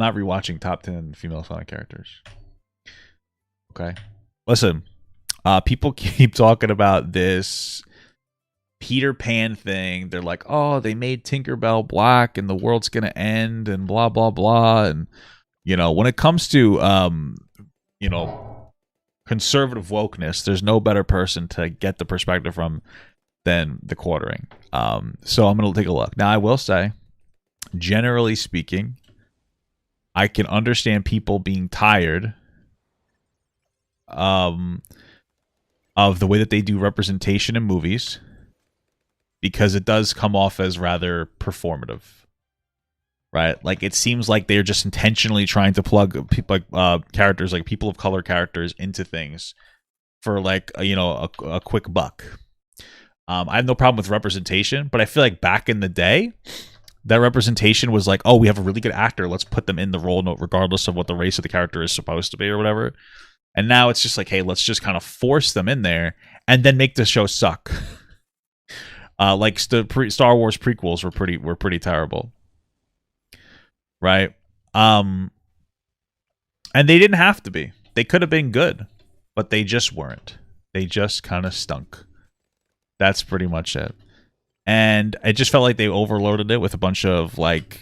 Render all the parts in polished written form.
Not rewatching top 10 female Sonic characters. Okay. Listen, people keep talking about this Peter Pan thing. They're like, oh, they made Tinkerbell black and the world's going to end and blah, blah, blah. And, when it comes to, conservative wokeness, there's no better person to get the perspective from than the Quartering. So I'm going to take a look. Now, I will say, generally speaking, I can understand people being tired of the way that they do representation in movies, because it does come off as rather performative, right? Like, it seems like they're just intentionally trying to plug people, characters, like people of color characters, into things for like a quick buck. I have no problem with representation, but I feel like back in the day, that representation was like, oh, we have a really good actor, let's put them in the role regardless of what the race of the character is supposed to be or whatever. And now it's just like, hey, let's just kind of force them in there and then make the show suck. Like the Star Wars prequels were pretty terrible, right? And they didn't have to be. They could have been good, but they just weren't. They just kind of stunk. That's pretty much it. And it just felt like they overloaded it with a bunch of like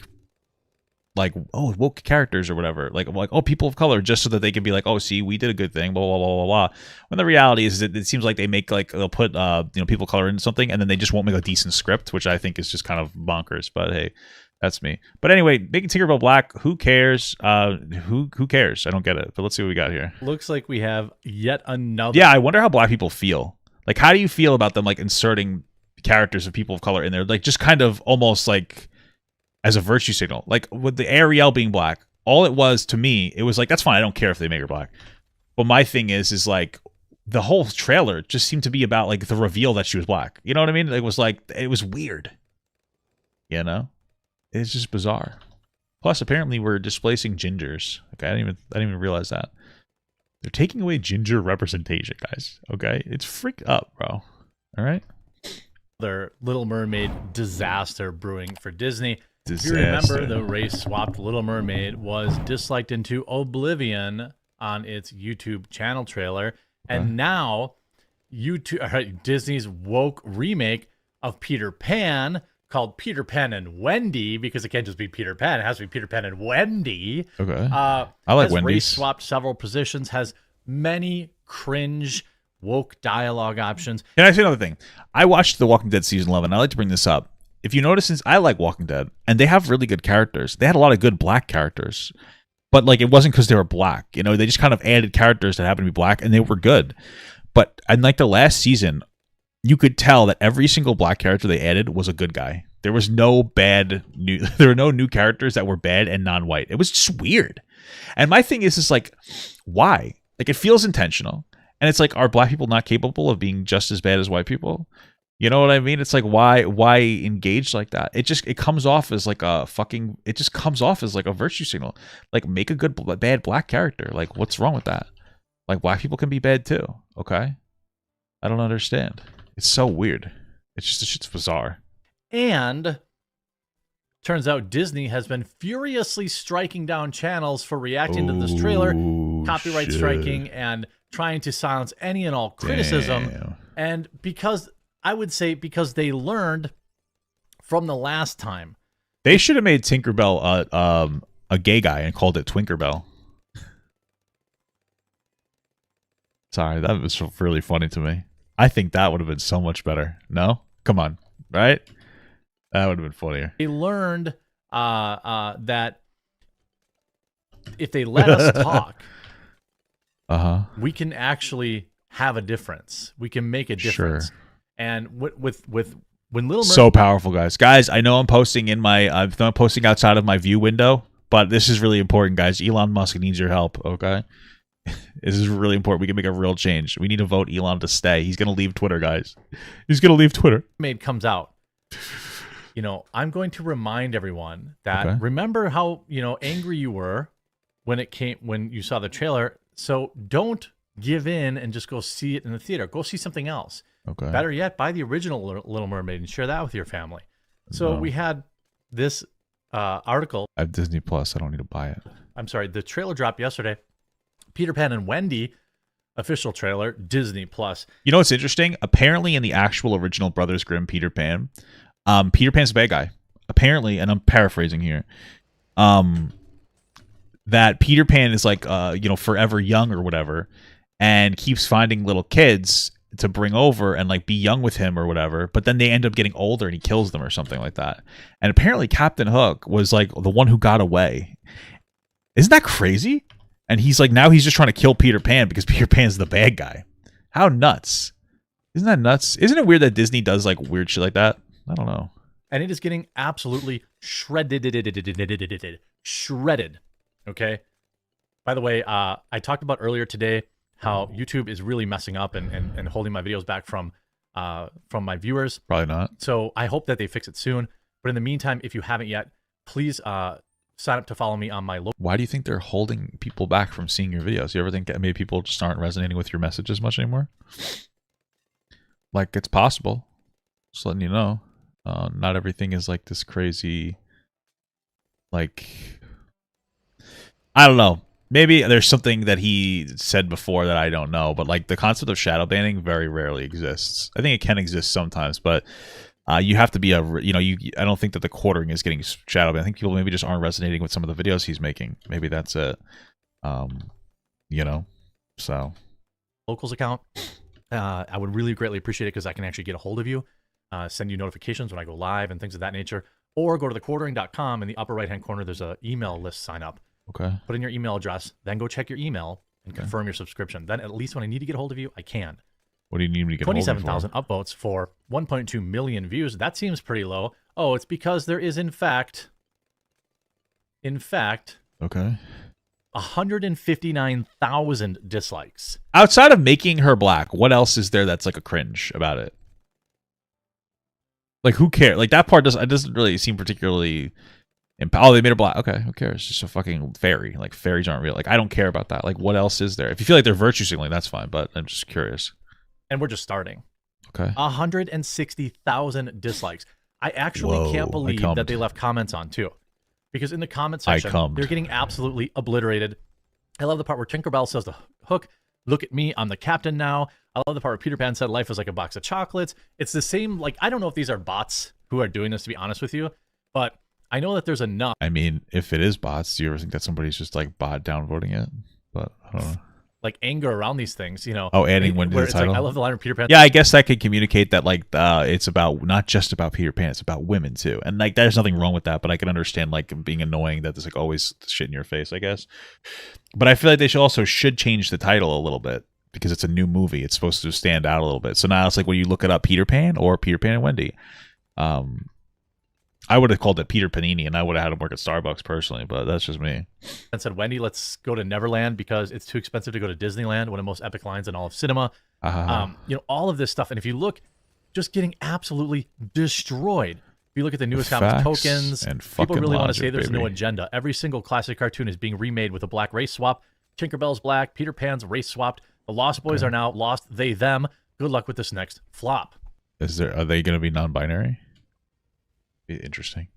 woke characters or whatever, like oh, people of color, just so that they can be like, oh, see, we did a good thing, blah blah blah blah blah. When the reality is that it seems like they make like they'll put people of color into something and then they just won't make a decent script, which I think is just kind of bonkers. But hey, that's me. But anyway, making Tinkerbell black, who cares? Who cares? I don't get it. But let's see what we got here. Looks like we have yet another. Yeah, I wonder how black people feel. Like, how do you feel about them like inserting characters of people of color in there, like just kind of almost like as a virtue signal? Like with the Ariel being black, all it was to me, it was like, that's fine, I don't care if they make her black. But my thing is like the whole trailer just seemed to be about like the reveal that she was black. You know what I mean? It was like, it was weird. It's just bizarre. Plus, apparently, we're displacing gingers. Okay, I didn't even realize that. They're taking away ginger representation, guys. Okay, it's freaked up, bro. All right. Their Little Mermaid disaster brewing for Disney. Disaster. If you remember, the race-swapped Little Mermaid was disliked into oblivion on its YouTube channel trailer, and now Disney's woke remake of Peter Pan, called Peter Pan and Wendy, because it can't just be Peter Pan, it has to be Peter Pan and Wendy. Okay. I like Wendy's. Race-swapped several positions, has many cringe woke dialogue options. Can I say another thing? I watched The Walking Dead season 11. I like to bring this up. If you notice, since I like Walking Dead, and they have really good characters, they had a lot of good black characters, but like it wasn't because they were black. They just kind of added characters that happened to be black, and they were good. But in like the last season, you could tell that every single black character they added was a good guy. There was no bad new. There were no new characters that were bad and non-white. It was just weird. And my thing is like, why? Like, it feels intentional. And it's like, are black people not capable of being just as bad as white people? You know what I mean? It's like, why engage like that? It comes off as like it just comes off as like a virtue signal. Like, make a bad black character. Like, what's wrong with that? Like, black people can be bad too. Okay. I don't understand. It's so weird. It's just, the shit's bizarre. And turns out Disney has been furiously striking down channels for reacting to this trailer, copyright striking, and trying to silence any and all criticism. Damn. And because they learned from the last time. They should have made Tinkerbell a gay guy and called it Twinkerbell. Sorry, that was really funny to me. I think that would have been so much better. No? Come on. Right? That would have been funnier. They learned that if they let us talk, we can actually have a difference. We can make a difference. Sure. And with when Little Mermaid, so powerful, guys. I know I'm posting I'm posting outside of my view window, but this is really important, guys. Elon Musk needs your help. Okay, this is really important. We can make a real change. We need to vote Elon to stay. He's gonna leave Twitter, guys. He's gonna leave Twitter. Mermaid comes out. I'm going to remind everyone that remember how angry you were when you saw the trailer. So don't give in and just go see it in the theater. Go see something else. Okay. Better yet, buy the original Little Mermaid and share that with your family. So we had this article. I have Disney Plus. I don't need to buy it. I'm sorry, the trailer dropped yesterday. Peter Pan and Wendy, official trailer, Disney Plus. You know what's interesting? Apparently, in the actual original Brothers Grimm Peter Pan's the bad guy. Apparently, and I'm paraphrasing here, that Peter Pan is like, forever young or whatever, and keeps finding little kids to bring over and like be young with him or whatever. But then they end up getting older and he kills them or something like that. And apparently, Captain Hook was like the one who got away. Isn't that crazy? And he's like, now he's just trying to kill Peter Pan because Peter Pan's the bad guy. How nuts? Isn't that nuts? Isn't it weird that Disney does like weird shit like that? I don't know. And it is getting absolutely shredded. Shredded. Okay. By the way, I talked about earlier today how YouTube is really messing up and holding my videos back from my viewers. Probably not. So I hope that they fix it soon. But in the meantime, if you haven't yet, please sign up to follow me on my local. Why do you think they're holding people back from seeing your videos? You ever think that maybe people just aren't resonating with your message as much anymore? Like, it's possible. Just letting you know. Not everything is like this crazy, like, I don't know. Maybe there's something that he said before that I don't know, but like the concept of shadow banning very rarely exists. I think it can exist sometimes, but you have to be I don't think that the quartering is getting shadow banned. I think people maybe just aren't resonating with some of the videos he's making. Maybe that's it. So. Locals account. I would really greatly appreciate it because I can actually get a hold of you. Send you notifications when I go live and things of that nature. Or go to thequartering.com. In the upper right-hand corner, there's an email list sign up. Okay. Put in your email address, then go check your email and confirm your subscription. Then at least when I need to get a hold of you, I can. What do you need me to get a hold of you for? 27,000 upvotes for 1.2 million views. That seems pretty low. Oh, it's because there is, in fact, okay, 159,000 dislikes. Outside of making her black, what else is there that's like a cringe about it? Like, who cares? Like, that part doesn't really seem particularly... Oh, they made her black. Okay, who cares? It's just a fucking fairy. Like, fairies aren't real. Like, I don't care about that. Like, what else is there? If you feel like they're virtue signaling, that's fine, but I'm just curious. And we're just starting. Okay. 160,000 dislikes. I actually can't believe that they left comments on, too. Because in the comment section, they're getting absolutely obliterated. I love the part where Tinkerbell says to Hook, "Look at me, I'm the captain now." I love the part where Peter Pan said life is like a box of chocolates. It's the same, like, I don't know if these are bots who are doing this, to be honest with you, but I know that there's enough. I mean, if it is bots, do you ever think that somebody's just like bot downvoting it? But I don't know. Like anger around these things, you know. Oh, adding Wendy to the title. Like, I love the line of Peter Pan. Yeah, I guess that could communicate that like it's about not just about Peter Pan, it's about women too. And like there's nothing wrong with that, but I can understand like being annoying that there's like always shit in your face, I guess. But I feel like they should change the title a little bit because it's a new movie. It's supposed to stand out a little bit. So now it's like when you look it up, Peter Pan or Peter Pan and Wendy. I would have called it Peter Panini, and I would have had him work at Starbucks personally, but that's just me. And said, "Wendy, let's go to Neverland because it's too expensive to go to Disneyland," one of the most epic lines in all of cinema. All of this stuff. And if you look, just getting absolutely destroyed. If you look at the newest comics tokens, and people really want to logic, say there's baby. no agenda. Every single classic cartoon is being remade with a black race swap. Tinkerbell's black, Peter Pan's race swapped. The Lost Boys are now lost, they, them. Good luck with this next flop. Are they going to be non-binary? Interesting.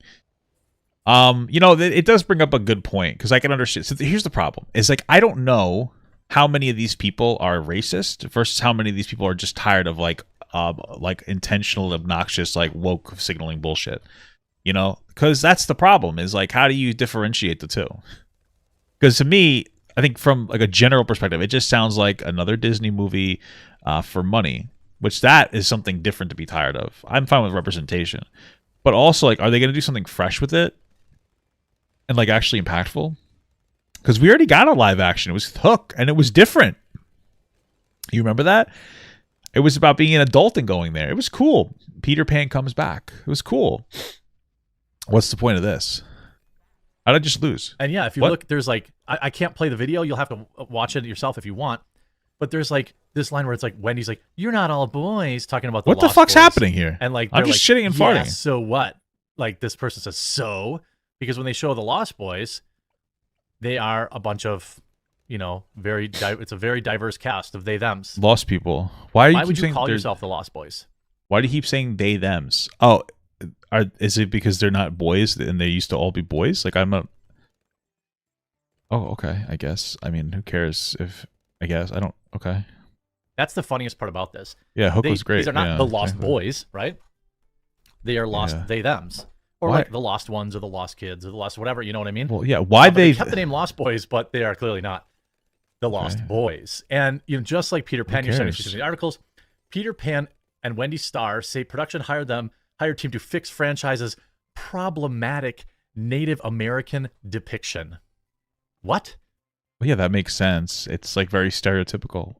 It does bring up a good point because I can understand. So here's the problem: is like I don't know how many of these people are racist versus how many of these people are just tired of like intentional, obnoxious, like woke signaling bullshit. You know, because that's the problem. Is like how do you differentiate the two? Because to me, I think from like a general perspective, it just sounds like another Disney movie for money, which that is something different to be tired of. I'm fine with representation. But also, like, are they going to do something fresh with it? And, like, actually impactful? Because we already got a live action. It was Hook, and it was different. You remember that? It was about being an adult and going there. It was cool. Peter Pan comes back. It was cool. What's the point of this? How'd I just lose? And yeah, if you look, there's like, I can't play the video. You'll have to watch it yourself if you want. But there's like this line where it's like Wendy's like, "You're not all boys," talking about the what the Lost fuck's Boys. happening here? And like I'm just shitting and farting. Yeah, so what? Like this person says, "So," because when they show the Lost Boys, they are a bunch of, it's a very diverse cast of they thems. Lost people. Why would you call yourself the Lost Boys? Why do you keep saying they thems? Oh, is it because they're not boys and they used to all be boys? Like, I'm not. Oh, okay. I guess. I mean, who cares if? I guess I don't. Okay. That's the funniest part about this. Yeah, Hook was great. These are not yeah, the lost exactly. boys, right? They are lost they thems, or Why? like the lost ones, or the lost kids, or the lost whatever. You know what I mean? Well, yeah. Why They kept the name Lost Boys, but they are clearly not the Lost Okay. Boys. And just like Peter Pan, you're sending the articles. Peter Pan and Wendy Starr say production hired team to fix franchise's problematic Native American depiction. What? Well, yeah, that makes sense. It's like very stereotypical.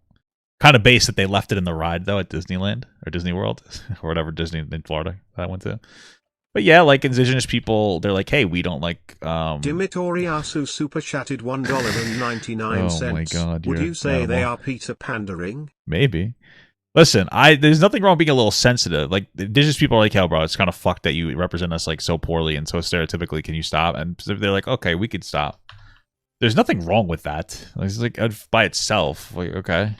Kind of based that they left it in the ride though at Disneyland or Disney World or whatever Disney in Florida that I went to. But yeah, like indigenous people, they're like, hey, we don't like. Dimitoriasu super chatted $1.99. Oh my god! Would you say they are Peter pandering? Maybe. Listen, there's nothing wrong being a little sensitive. Like indigenous people are like, hell, bro, it's kind of fucked that you represent us like so poorly and so stereotypically. Can you stop? And they're like, okay, we could stop. There's nothing wrong with that. It's like by itself. Like, okay.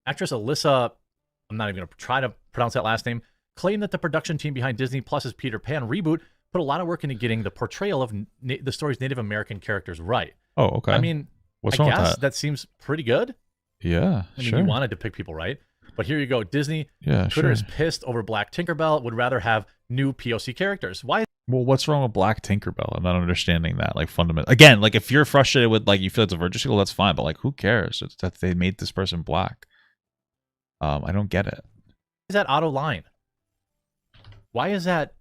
Actress Alyssa, I'm not even going to try to pronounce that last name, claimed that the production team behind Disney Plus's Peter Pan reboot put a lot of work into getting the portrayal of the story's Native American characters right. Oh, okay. I mean, what's wrong with that? That seems pretty good. Yeah, I mean, you wanted to pick people right. But here you go. Disney, Twitter is pissed over Black Tinkerbell, would rather have new POC characters. Why? Well, what's wrong with Black Tinkerbell? I'm not understanding that. Like, fundamental. Again, like, if you're frustrated with, like, you feel it's a virtue signal, that's fine. But, like, who cares? It's that they made this person black. I don't get it. Is that auto line? Why is that?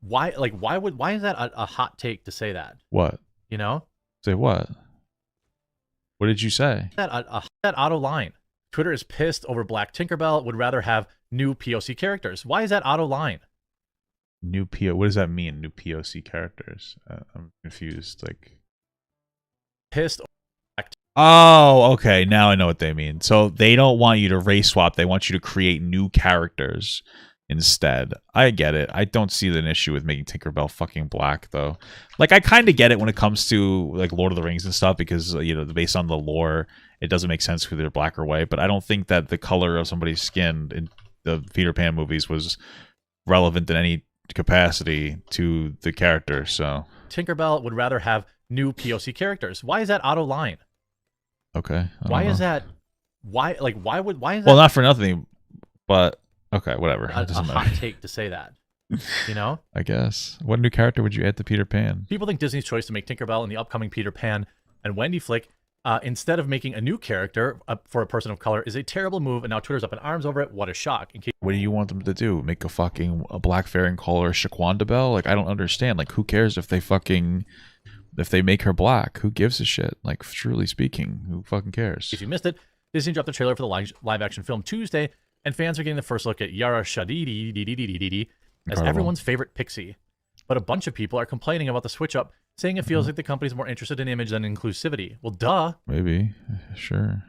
Why is that a hot take to say that? What? You know? Say what? What did you say? That auto line. Twitter is pissed over Black Tinkerbell, would rather have new POC characters. Why is that auto line? What does that mean? New POC characters? I'm confused. Like, pissed. Oh, okay. Now I know what they mean. So they don't want you to race swap. They want you to create new characters instead. I get it. I don't see an issue with making Tinkerbell fucking black, though. Like, I kind of get it when it comes to, like, Lord of the Rings and stuff, because, you know, based on the lore, it doesn't make sense whether they're black or white. But I don't think that the color of somebody's skin in the Peter Pan movies was relevant in any capacity to the character. So Tinkerbell would rather have new POC characters. Why is that auto line? Okay. Why is that? Why is that? Well, not for nothing, but okay, whatever. A hot take to say that. You know? I guess. What new character would you add to Peter Pan? People think Disney's choice to make Tinkerbell in the upcoming Peter Pan and Wendy flick, instead of making a new character for a person of color, is a terrible move, and now Twitter's up in arms over it. What a shock. What do you want them to do? Make a black fairy and call her Shaquanda Bell? Like, I don't understand. Like, who cares if they make her black? Who gives a shit? Like, truly speaking, who fucking cares? If you missed it, Disney dropped the trailer for the live-action film Tuesday, and fans are getting the first look at Yara Shahidi as everyone's favorite pixie. But a bunch of people are complaining about the switch-up, saying it feels like the company's more interested in image than inclusivity. Well, duh. Maybe. Sure.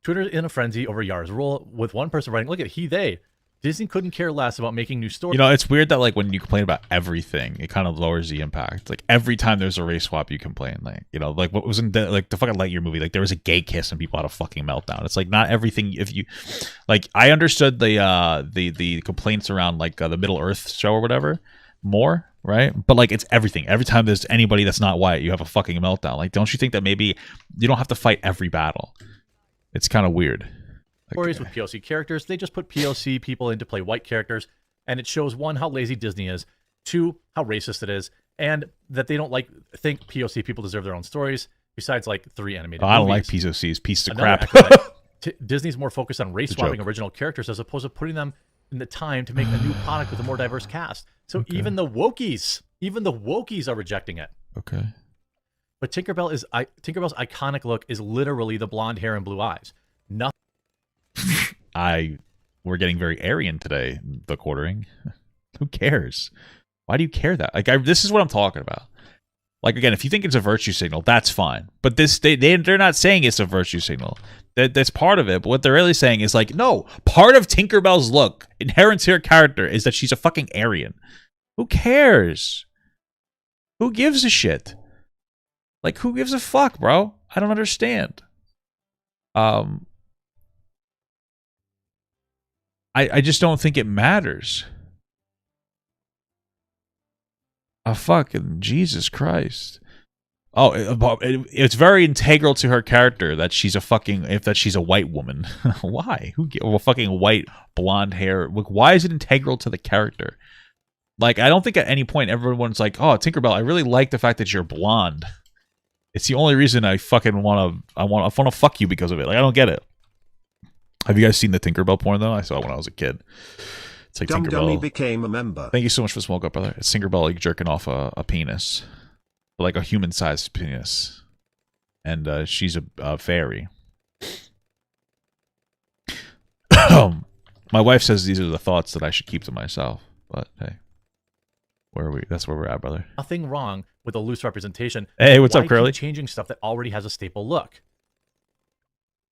Twitter's in a frenzy over Yara's role, with one person writing, look at they. Disney couldn't care less about making new stories. You know, it's weird that, like, when you complain about everything, it kind of lowers the impact. Like, every time there's a race swap, you complain. Like, you know, like, what was in the fucking Lightyear movie? Like, there was a gay kiss and people had a fucking meltdown. It's like, not everything. If you, like, I understood the complaints around, like, the Middle Earth show or whatever more, right? But, like, it's everything. Every time there's anybody that's not white, you have a fucking meltdown. Like, don't you think that maybe you don't have to fight every battle? It's kind of weird. Stories with POC characters, they just put POC people in to play white characters, and it shows, one, how lazy Disney is, two, how racist it is, and that they don't think POC people deserve their own stories, besides like 3 animated movies. I don't like POCs, pieces of crap. Disney's more focused on race swapping original characters as opposed to putting them in the time to make a new product with a more diverse cast. So even the wokies are rejecting it. Okay. But Tinkerbell's iconic look is literally the blonde hair and blue eyes. Nothing. We're getting very Aryan today, the quartering. Who cares? Why do you care that? Like, this is what I'm talking about. Like, again, if you think it's a virtue signal, that's fine. But they're not saying it's a virtue signal. That's part of it. But what they're really saying is, like, no, part of Tinkerbell's look, inherent to her character, is that she's a fucking Aryan. Who cares? Who gives a shit? Like, who gives a fuck, bro? I don't understand. I just don't think it matters. A fucking Jesus Christ. Oh, it's very integral to her character that she's a white woman. Why? A fucking white blonde hair? Like, why is it integral to the character? Like, I don't think at any point everyone's like, "Oh, Tinkerbell, I really like the fact that you're blonde. It's the only reason I fucking want to fuck you because of it." Like, I don't get it. Have you guys seen the Tinkerbell porn though? I saw it when I was a kid. It's like Dum Tinkerbell Dummy became a member. Thank you so much for the smoke up, brother. It's Tinkerbell like jerking off a penis, like a human-sized penis, and she's a fairy. My wife says these are the thoughts that I should keep to myself, but hey, where are we? That's where we're at, brother. Nothing wrong with a loose representation. Hey, what's Why up, Curly? keep changing stuff that already has a staple look.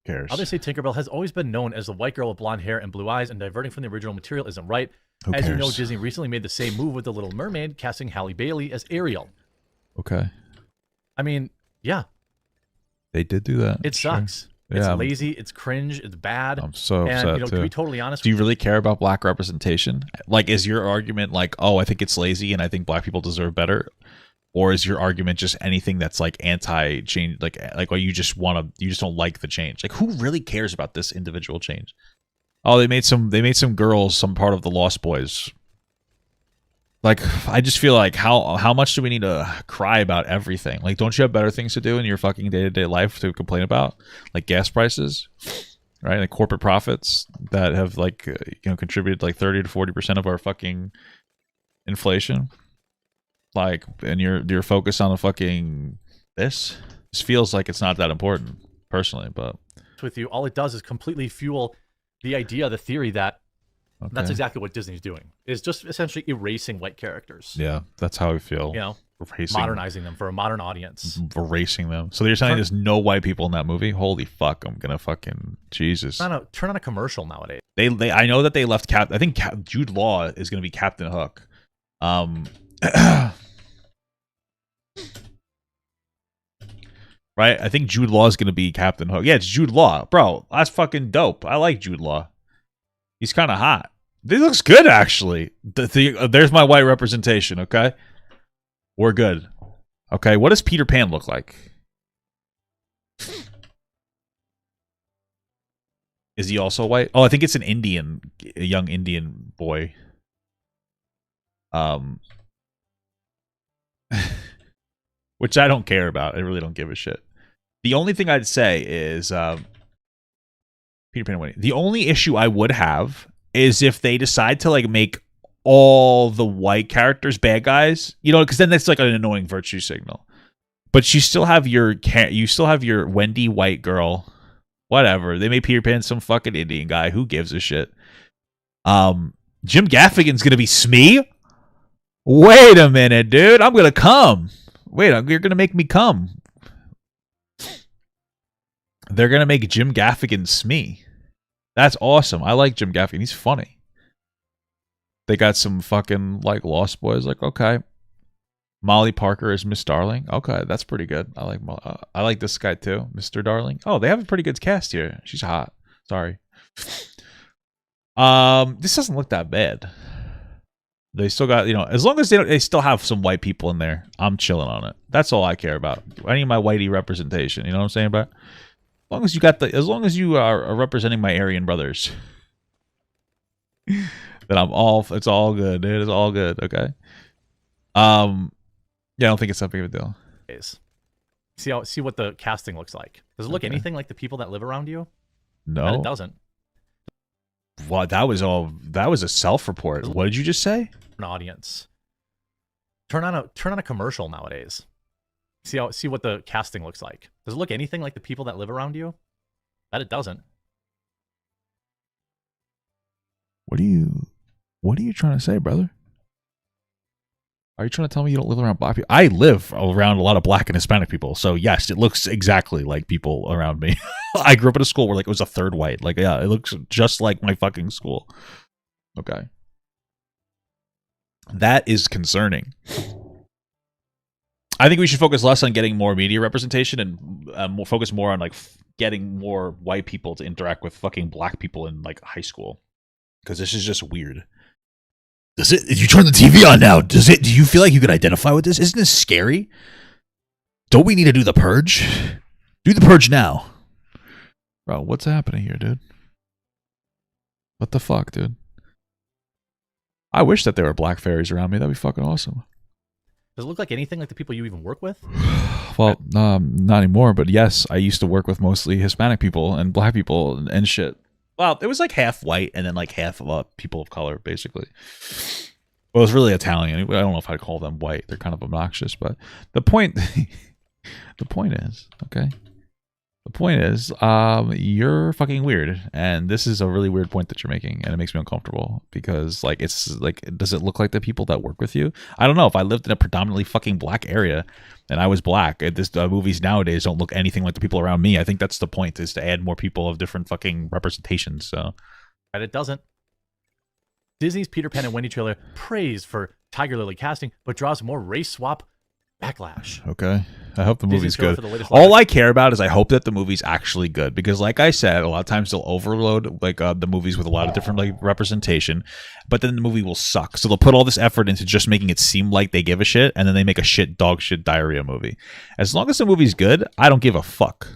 Who cares? Others say Tinkerbell has always been known as the white girl with blonde hair and blue eyes, and diverting from the original material isn't right. Who As you know, cares? Disney recently made the same move with The Little Mermaid, casting Halle Bailey as Ariel. Okay. I mean, yeah, They did do that. it sure. sucks. It's Yeah, lazy, it's cringe, it's bad. I'm so and upset to too. be totally honest, Do you really care about black representation? Like, is your argument like, oh, I think it's lazy and I think black people deserve better? Or is your argument just anything that's like anti-change, like well, you just don't like the change? Like, who really cares about this individual change? Oh, they made some girls some part of the Lost Boys. Like, I just feel like how much do we need to cry about everything? Like, don't you have better things to do in your fucking day-to-day life to complain about? Like gas prices, right? Like corporate profits that have like contributed like 30 to 40% of our fucking inflation. Like, and you're focused on the fucking this. This feels like it's not that important, personally, but with you, all it does is completely fuel the idea, the theory that that's exactly what Disney's doing. Is just essentially erasing white characters. Yeah, that's how I feel. You know, Erasing, modernizing them for a modern audience. Erasing them. So you're saying there's no white people in that movie? Holy fuck! I'm gonna fucking Jesus. Turn on a commercial nowadays. They I know that they left I think Jude Law is gonna be Captain Hook. Right? I think Jude Law is going to be Captain Hook. Yeah, it's Jude Law. Bro, that's fucking dope. I like Jude Law. He's kind of hot. He looks good, actually. There's my white representation, okay? We're good. Okay, what does Peter Pan look like? Is he also white? Oh, I think it's a young Indian boy. Which I don't care about. I really don't give a shit. The only thing I'd say is Peter Pan winning. The only issue I would have is if they decide to like make all the white characters bad guys, because then that's like an annoying virtue signal. But you still have your Wendy white girl, whatever. They made Peter Pan some fucking Indian guy. Who gives a shit? Jim Gaffigan's gonna be Smee. Wait a minute, dude. I'm gonna come. Wait, you're gonna make me come. They're gonna make Jim Gaffigan Smee. That's awesome. I like Jim Gaffigan. He's funny. They got some fucking like Lost Boys. Like, okay, Molly Parker is Miss Darling. Okay, that's pretty good. I like this guy too, Mr. Darling. Oh, they have a pretty good cast here. She's hot. Sorry. This doesn't look that bad. They still got, as long as they still have some white people in there, I'm chilling on it. That's all I care about. I need my whitey representation. You know what I'm saying, bro? As long as you are representing my Aryan brothers, then it's all good, dude. It's all good, okay? Yeah, I don't think it's that big of a deal. See what the casting looks like. Does it look anything like the people that live around you? No. And it doesn't. Well, that was a self-report. What did you just say? An audience. Turn on a commercial nowadays. See what the casting looks like. Does it look anything like the people that live around you? That it doesn't. What are you trying to say, brother? Are you trying to tell me you don't live around black people? I live around a lot of black and Hispanic people. So yes, it looks exactly like people around me. I grew up in a school where like it was a third white. Like, yeah, it looks just like my fucking school. Okay. That is concerning. I think we should focus less on getting more media representation and focus more on like getting more white people to interact with fucking black people in like high school. Because this is just weird. Does it? If you turn the TV on now, does it? Do you feel like you could identify with this? Isn't this scary? Don't we need to do the purge? Do the purge now. Bro, what's happening here, dude? What the fuck, dude? I wish that there were black fairies around me. That'd be fucking awesome. Does it look like anything like the people you even work with? Well, not anymore, but yes, I used to work with mostly Hispanic people and black people and shit. Well, it was like half white and then like half people of color, basically. Well, it was really Italian. I don't know if I'd call them white. They're kind of obnoxious, but the point, the point is, okay? The point is, you're fucking weird, and this is a really weird point that you're making, and it makes me uncomfortable because, like, it's like, does it look like the people that work with you? I don't know. If I lived in a predominantly fucking black area, and I was black, movies nowadays don't look anything like the people around me. I think that's the point: is to add more people of different fucking representations. So, And it doesn't. Disney's Peter Pan and Wendy trailer praised for Tiger Lily casting, but draws more race swap backlash. okay. I hope the movie's trailer good. for the latest All live I care about is I hope that the movie's actually good because, like I said, a lot of times they'll overload like the movies with a lot of different like representation, but then the movie will suck. So they'll put all this effort into just making it seem like they give a shit, and then they make a dog shit diarrhea movie. As long as the movie's good, I don't give a fuck.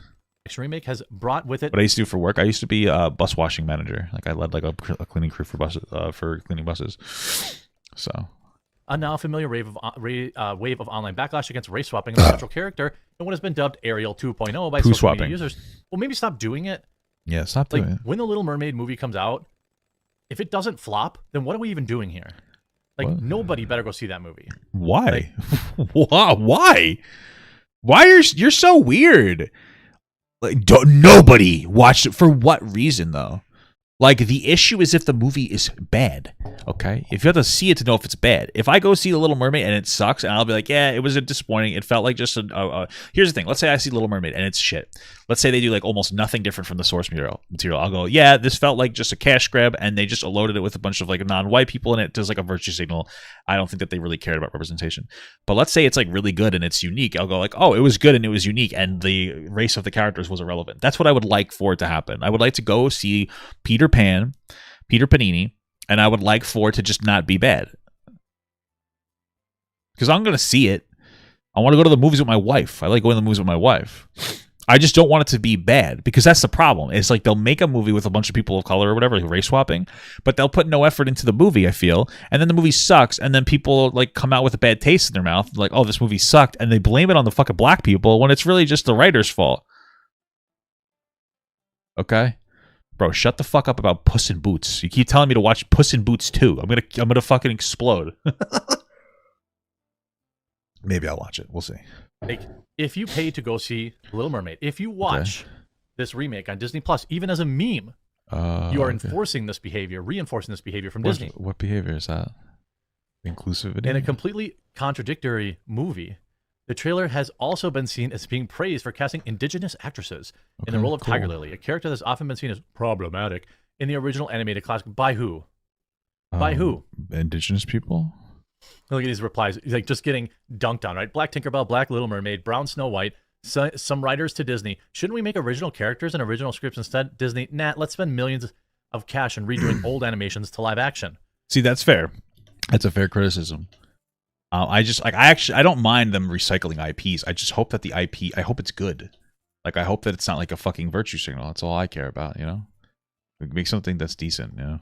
remake has brought with it. What I used to do for work, I used to be a bus washing manager. Like I led like a cleaning crew for buses, for cleaning buses. So. A now familiar wave of online backlash against race swapping the central character and what has been dubbed Ariel 2.0 by social media users. Well, maybe stop doing it. Yeah, stop doing it. When the Little Mermaid movie comes out, if it doesn't flop, then what are we even doing here? Like, what? Nobody better go see that movie. Why? Why? Why you're so weird? Like, nobody watched it. For what reason, though? Like, the issue is if the movie is bad, okay? If you have to see it to know if it's bad. If I go see The Little Mermaid and it sucks, and I'll be like, yeah, it was disappointing. It felt like just here's the thing. Let's say I see Little Mermaid and it's shit. Let's say they do, like, almost nothing different from the source material. I'll go, yeah, this felt like just a cash grab, and they just loaded it with a bunch of, like, non-white people, and it does, like, a virtue signal. I don't think that they really cared about representation. But let's say it's, like, really good and it's unique. I'll go, like, oh, it was good and it was unique, and the race of the characters was irrelevant. That's what I would like for it to happen. I would like to go see Peter Panini, and I would like for it to just not be bad. Because I'm going to see it. I want to go to the movies with my wife. I like going to the movies with my wife. I just don't want it to be bad, because that's the problem. It's like they'll make a movie with a bunch of people of color or whatever, like race swapping, but they'll put no effort into the movie, I feel, and then the movie sucks, and then people like come out with a bad taste in their mouth, like, oh, this movie sucked, and they blame it on the fucking black people when it's really just the writer's fault. Okay? Bro, shut the fuck up about Puss in Boots. You keep telling me to watch Puss in Boots 2. I'm gonna fucking explode. Maybe I'll watch it. We'll see. Like, if you pay to go see Little Mermaid, if you watch this remake on Disney Plus, even as a meme, you are enforcing this behavior, reinforcing this behavior from Disney. What behavior is that? Inclusivity? In a completely contradictory movie, the trailer has also been seen as being praised for casting indigenous actresses in the role of Tiger Lily, a character that's often been seen as problematic in the original animated classic. By who? By who? Indigenous people? Look at these replies. He's like just getting dunked on, right? Black Tinkerbell, Black Little Mermaid, Brown Snow White. Some writers to Disney. Shouldn't we make original characters and original scripts instead? Disney, nah, let's spend millions of cash on redoing old animations to live action. See, that's fair. That's a fair criticism. I don't mind them recycling IPs. I just hope that the IP, I hope it's good. Like, I hope that it's not like a fucking virtue signal. That's all I care about, you know? Make something that's decent, you know?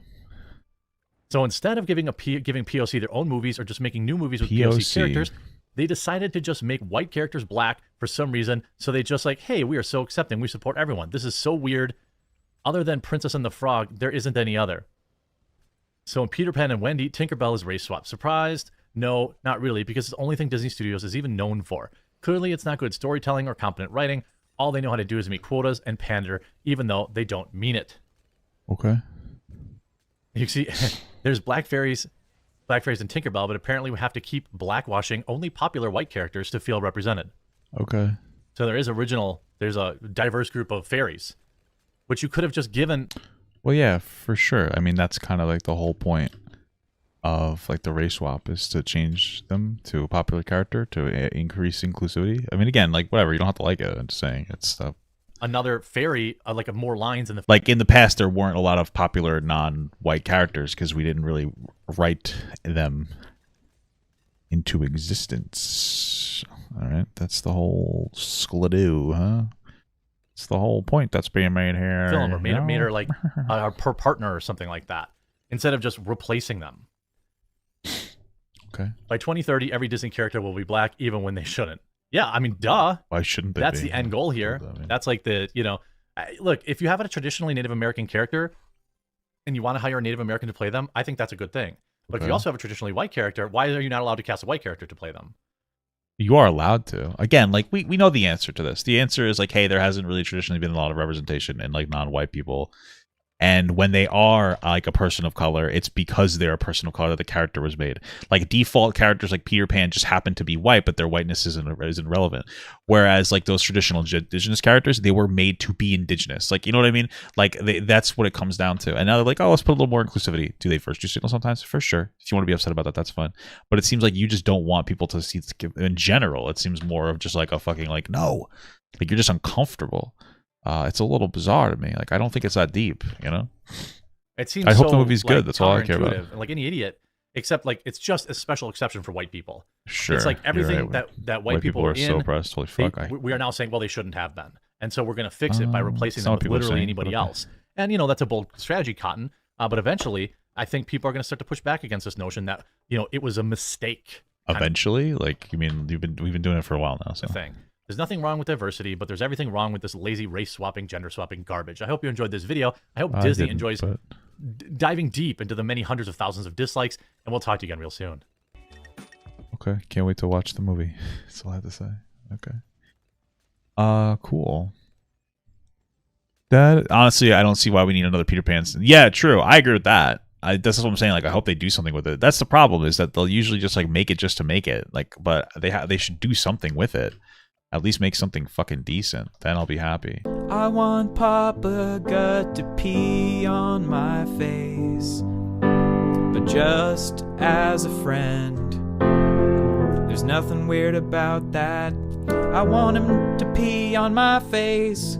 So instead of giving POC their own movies or just making new movies with POC characters, they decided to just make white characters black for some reason. So they just like, hey, we are so accepting. We support everyone. This is so weird. Other than Princess and the Frog, there isn't any other. So in Peter Pan and Wendy, Tinkerbell is race swap. Surprised? No, not really, because it's the only thing Disney Studios is even known for. Clearly, it's not good storytelling or competent writing. All they know how to do is meet quotas and pander, even though they don't mean it. Okay. You see, there's black fairies and Tinkerbell, but apparently we have to keep blackwashing only popular white characters to feel represented. Okay. So there's a diverse group of fairies, which you could have just given. Well, yeah, for sure. I mean, that's kind of like the whole point of like the race swap is to change them to a popular character to increase inclusivity. I mean, again, like whatever, you don't have to like it. I'm just saying it's another fairy, like more lines in the like in the past there weren't a lot of popular non-white characters because we didn't really write them into existence. All right, that's the whole skladoo, huh? It's the whole point that's being made here. film, or made her like her partner or something like that, instead of just replacing them. Okay. By 2030, every Disney character will be black, even when they shouldn't. Yeah, I mean, duh. Why shouldn't they? That's be? the end goal here. That's like the, look, if you have a traditionally Native American character and you want to hire a Native American to play them, I think that's a good thing. But if you also have a traditionally white character, why are you not allowed to cast a white character to play them? You are allowed to. Again, like we know the answer to this. The answer is like, hey, there hasn't really traditionally been a lot of representation in like non-white people. And when they are like a person of color, it's because they're a person of color that the character was made. Like default characters like Peter Pan just happen to be white, but their whiteness isn't relevant. Whereas like those traditional indigenous characters, they were made to be indigenous. Like, you know what I mean? Like that's what it comes down to. And now they're like, oh, let's put a little more inclusivity. Do they first do signal sometimes? For sure. If you want to be upset about that, that's fine. But it seems like you just don't want people to see, in general, it seems more of just like a fucking like, no. Like you're just uncomfortable. It's a little bizarre to me. Like I don't think it's that deep, you know. It seems. I hope so, the movie's good. Like, that's all I care about. Like any idiot, except like it's just a special exception for white people. Sure. It's like everything right. that white people are in, so oppressed. Holy fuck! we are now saying, well, they shouldn't have been, and so we're going to fix it by replacing them with literally anybody else. And that's a bold strategy, Cotton. But eventually, I think people are going to start to push back against this notion that it was a mistake. Eventually, like you mean we've been doing it for a while now. So. The thing. There's nothing wrong with diversity, but there's everything wrong with this lazy race swapping, gender swapping garbage. I hope you enjoyed this video. I hope Disney enjoys diving deep into the many hundreds of thousands of dislikes, and we'll talk to you again real soon. Okay, can't wait to watch the movie. That's all I have to say. Okay. Cool. That honestly, I don't see why we need another Peter Pan. Yeah, true. I agree with that. That's what I'm saying. Like, I hope they do something with it. That's the problem, is that they'll usually just like make it just to make it. Like, but they should do something with it. At least make something fucking decent. Then I'll be happy. I want Papa Gut to pee on my face, but just as a friend. There's nothing weird about that. I want him to pee on my face.